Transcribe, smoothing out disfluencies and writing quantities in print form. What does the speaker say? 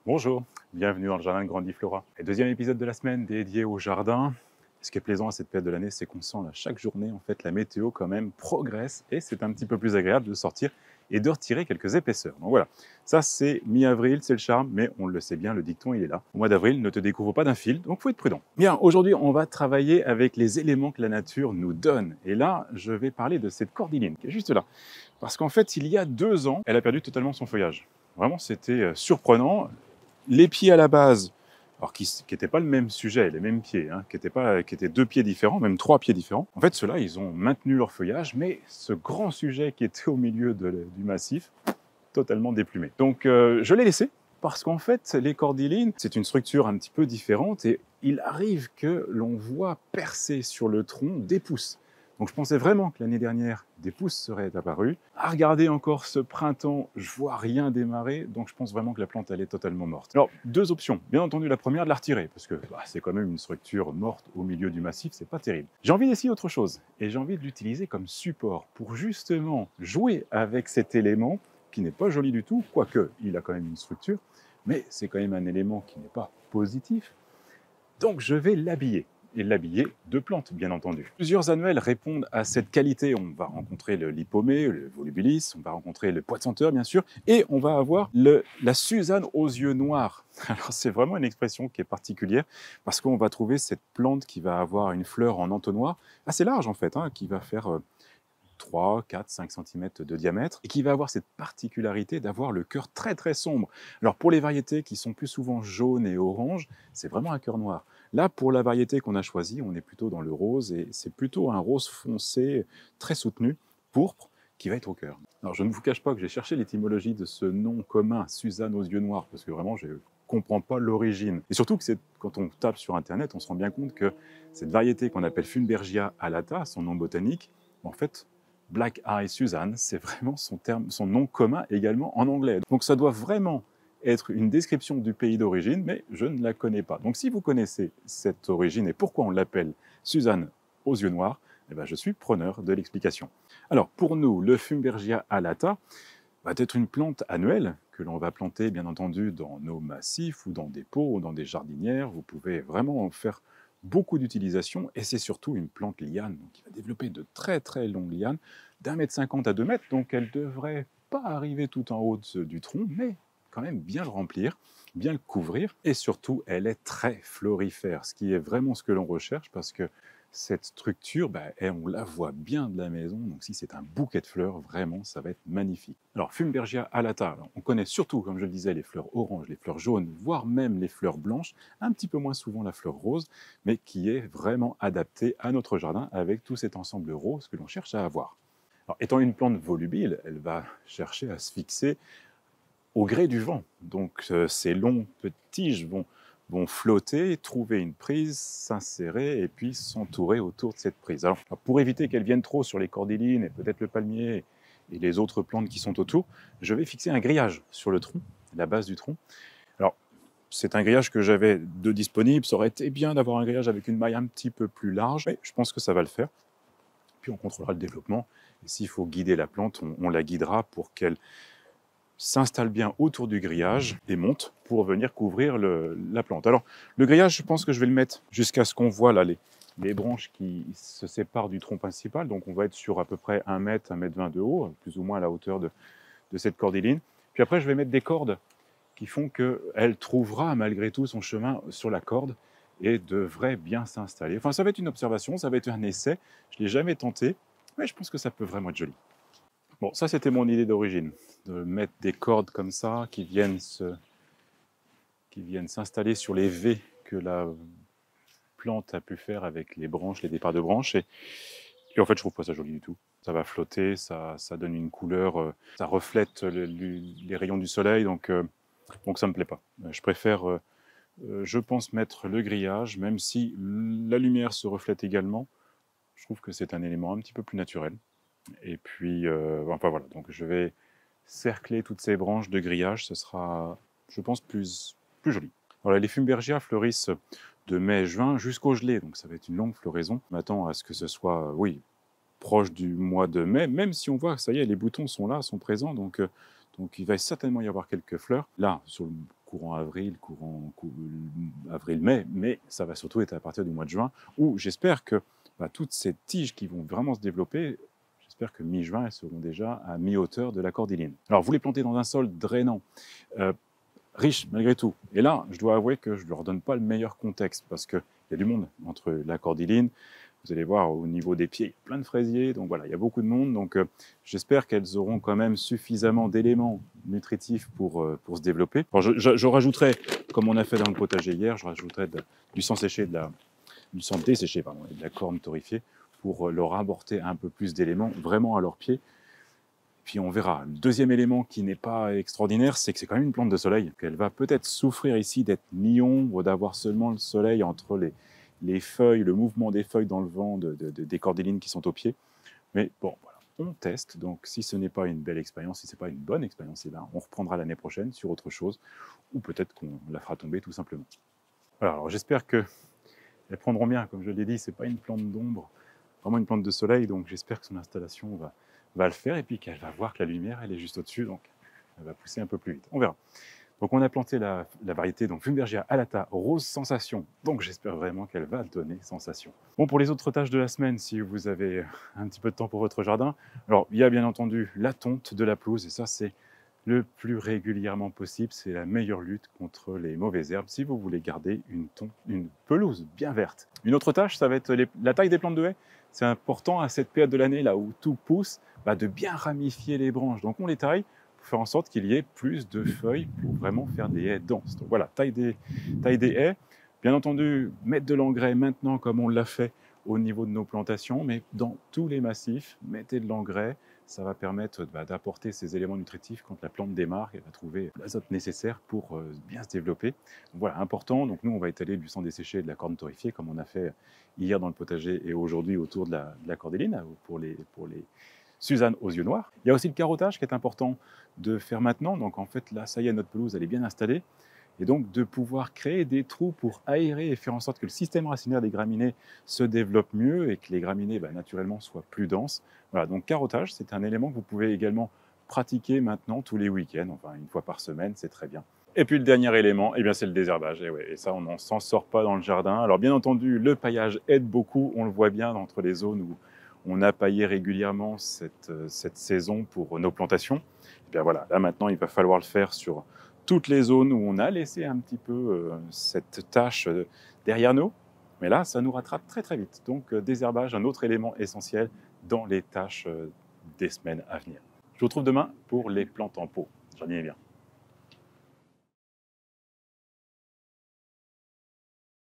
Bonjour, bienvenue dans le jardin de Grandiflora. Et deuxième épisode de la semaine dédié au jardin. Ce qui est plaisant à cette période de l'année, c'est qu'on sent là, chaque journée, en fait, la météo quand même progresse et c'est un petit peu plus agréable de sortir et de retirer quelques épaisseurs. Donc voilà, ça c'est mi-avril, c'est le charme, mais on le sait bien, le dicton il est là. Au mois d'avril, ne te découvre pas d'un fil, donc faut être prudent. Bien, aujourd'hui, on va travailler avec les éléments que la nature nous donne. Et là, je vais parler de cette cordyline qui est juste là. Parce qu'en fait, il y a 2 ans, elle a perdu totalement son feuillage. Vraiment, c'était surprenant. Les pieds à la base, alors qui n'étaient pas le même sujet, les mêmes pieds, hein, qui étaient 2 pieds différents, même 3 pieds différents. En fait, ceux-là, ils ont maintenu leur feuillage, mais ce grand sujet qui était au milieu du massif, totalement déplumé. Donc, je l'ai laissé, parce qu'en fait, les cordylines, c'est une structure un petit peu différente, et il arrive que l'on voit percer sur le tronc des pousses. Donc je pensais vraiment que l'année dernière, des pousses seraient apparues. À regarder encore ce printemps, je vois rien démarrer, donc je pense vraiment que la plante, elle est totalement morte. Alors, 2 options. Bien entendu, la première, de la retirer, parce que c'est quand même une structure morte au milieu du massif, c'est pas terrible. J'ai envie d'essayer autre chose, et j'ai envie de l'utiliser comme support pour justement jouer avec cet élément qui n'est pas joli du tout, quoique il a quand même une structure, mais c'est quand même un élément qui n'est pas positif. Donc je vais l'habiller. Et l'habiller de plantes, bien entendu. Plusieurs annuelles répondent à cette qualité. On va rencontrer le lipomée, le volubilis, on va rencontrer le pois de senteur, bien sûr, et on va avoir la Suzanne aux yeux noirs. Alors c'est vraiment une expression qui est particulière, parce qu'on va trouver cette plante qui va avoir une fleur en entonnoir, assez large en fait, hein, qui va faire 3, 4, 5 cm de diamètre, et qui va avoir cette particularité d'avoir le cœur très très sombre. Alors pour les variétés qui sont plus souvent jaunes et oranges, c'est vraiment un cœur noir. Là, pour la variété qu'on a choisie, on est plutôt dans le rose, et c'est plutôt un rose foncé, très soutenu, pourpre, qui va être au cœur. Alors je ne vous cache pas que j'ai cherché l'étymologie de ce nom commun, Suzanne aux yeux noirs, parce que vraiment je ne comprends pas l'origine. Et surtout que quand on tape sur Internet, on se rend bien compte que cette variété qu'on appelle Fumbergia alata, son nom botanique, en fait, Black Eye Suzanne, c'est vraiment son nom commun également en anglais. Donc ça doit vraiment être une description du pays d'origine, mais je ne la connais pas. Donc si vous connaissez cette origine et pourquoi on l'appelle Suzanne aux yeux noirs, eh ben je suis preneur de l'explication. Alors pour nous, le Fumbergia alata va être une plante annuelle que l'on va planter bien entendu dans nos massifs ou dans des pots ou dans des jardinières. Vous pouvez vraiment en faire beaucoup d'utilisation, et c'est surtout une plante liane donc qui va développer de très très longues lianes d'1,50 m à 2 mètres, donc elle ne devrait pas arriver tout en haut du tronc, mais quand même bien le remplir, bien le couvrir, et surtout elle est très florifère, ce qui est vraiment ce que l'on recherche, parce que cette structure, on la voit bien de la maison, donc si c'est un bouquet de fleurs, vraiment, ça va être magnifique. Alors, Fumbergia alata, on connaît surtout, comme je le disais, les fleurs oranges, les fleurs jaunes, voire même les fleurs blanches, un petit peu moins souvent la fleur rose, mais qui est vraiment adaptée à notre jardin avec tout cet ensemble rose que l'on cherche à avoir. Alors, étant une plante volubile, elle va chercher à se fixer au gré du vent. Donc ces longues petites tiges vont flotter, trouver une prise, s'insérer et puis s'entourer autour de cette prise. Alors pour éviter qu'elles viennent trop sur les cordylines et peut-être le palmier et les autres plantes qui sont autour, je vais fixer un grillage sur le tronc, la base du tronc. Alors c'est un grillage que j'avais de disponible, ça aurait été bien d'avoir un grillage avec une maille un petit peu plus large, mais je pense que ça va le faire. Puis on contrôlera le développement, et s'il faut guider la plante, on la guidera pour qu'elle s'installe bien autour du grillage et monte pour venir couvrir la plante. Alors, le grillage, je pense que je vais le mettre jusqu'à ce qu'on voit là les branches qui se séparent du tronc principal. Donc, on va être sur à peu près 1 mètre, 1,20 m de haut, plus ou moins à la hauteur de cette cordyline. Puis après, je vais mettre des cordes qui font qu'elle trouvera malgré tout son chemin sur la corde et devrait bien s'installer. Enfin, ça va être une observation, ça va être un essai. Je ne l'ai jamais tenté, mais je pense que ça peut vraiment être joli. Bon, ça c'était mon idée d'origine, de mettre des cordes comme ça qui viennent s'installer sur les V que la plante a pu faire avec les branches, les départs de branches. Et en fait, je trouve pas ça joli du tout. Ça va flotter, ça donne une couleur, ça reflète les rayons du soleil, donc ça me plaît pas. Je préfère, je pense, mettre le grillage, même si la lumière se reflète également. Je trouve que c'est un élément un petit peu plus naturel. Et puis, enfin voilà, donc je vais cercler toutes ces branches de grillage, ce sera, je pense, plus joli. Voilà, les Fumbergia fleurissent de mai-juin jusqu'au gelé, donc ça va être une longue floraison. On attend à ce que ce soit, oui, proche du mois de mai, même si on voit, ça y est, les boutons sont là, sont présents, donc il va certainement y avoir quelques fleurs. Là, sur le courant avril-mai, mais ça va surtout être à partir du mois de juin, où j'espère que toutes ces tiges qui vont vraiment se développer, j'espère que mi-juin, elles seront déjà à mi-hauteur de la cordyline. Alors, vous les plantez dans un sol drainant, riche malgré tout. Et là, je dois avouer que je ne leur donne pas le meilleur contexte, parce qu'il y a du monde entre la cordyline. Vous allez voir, au niveau des pieds, il y a plein de fraisiers, donc voilà, il y a beaucoup de monde. Donc j'espère qu'elles auront quand même suffisamment d'éléments nutritifs pour se développer. Alors, je rajouterai, comme on a fait dans le potager hier, je rajouterai du sang séché, du sang desséché, pardon, et de la corne torréfiée pour leur apporter un peu plus d'éléments vraiment à leurs pieds. Puis on verra. Le deuxième élément qui n'est pas extraordinaire, c'est que c'est quand même une plante de soleil. Elle va peut-être souffrir ici d'être mi-ombre, d'avoir seulement le soleil entre les feuilles, le mouvement des feuilles dans le vent des cordylines qui sont au pied. Mais bon, voilà, on teste. Donc si ce n'est pas une belle expérience, si ce n'est pas une bonne expérience, on reprendra l'année prochaine sur autre chose, ou peut-être qu'on la fera tomber tout simplement. Voilà, alors j'espère qu'elles prendront bien. Comme je l'ai dit, ce n'est pas une plante d'ombre, vraiment une plante de soleil, donc j'espère que son installation va le faire, et puis qu'elle va voir que la lumière, elle est juste au-dessus, donc elle va pousser un peu plus vite. On verra. Donc on a planté la variété Funbergia alata rose sensation, donc j'espère vraiment qu'elle va donner sensation. Bon, pour les autres tâches de la semaine, si vous avez un petit peu de temps pour votre jardin, alors il y a bien entendu la tonte de la pelouse, et ça c'est le plus régulièrement possible, c'est la meilleure lutte contre les mauvaises herbes si vous voulez garder une pelouse bien verte. Une autre tâche, ça va être la taille des plantes de haies. C'est important à cette période de l'année là où tout pousse, de bien ramifier les branches. Donc on les taille pour faire en sorte qu'il y ait plus de feuilles pour vraiment faire des haies denses. Donc voilà, taille des haies. Bien entendu, mettre de l'engrais maintenant comme on l'a fait au niveau de nos plantations, mais dans tous les massifs, mettez de l'engrais. Ça va permettre d'apporter ces éléments nutritifs quand la plante démarre, elle va trouver l'azote nécessaire pour bien se développer. Donc voilà, important. Donc nous, on va étaler du sang desséché et de la corne torréfiée, comme on a fait hier dans le potager et aujourd'hui autour de la cordyline pour les Suzanne aux yeux noirs. Il y a aussi le carottage qui est important de faire maintenant. Donc en fait, là, ça y est, notre pelouse, elle est bien installée. Et donc de pouvoir créer des trous pour aérer et faire en sorte que le système racinaire des graminées se développe mieux et que les graminées, naturellement, soient plus denses. Voilà, donc carottage, c'est un élément que vous pouvez également pratiquer maintenant tous les week-ends, enfin une fois par semaine, c'est très bien. Et puis le dernier élément, c'est le désherbage. Et ça, on n'en s'en sort pas dans le jardin. Alors bien entendu, le paillage aide beaucoup, on le voit bien entre les zones où on a paillé régulièrement cette saison pour nos plantations. Et bien voilà, là maintenant, il va falloir le faire sur toutes les zones où on a laissé un petit peu cette tâche derrière nous. Mais là, ça nous rattrape très très vite. Donc désherbage, un autre élément essentiel dans les tâches des semaines à venir. Je vous retrouve demain pour les plantes en pot. J'en ai bien.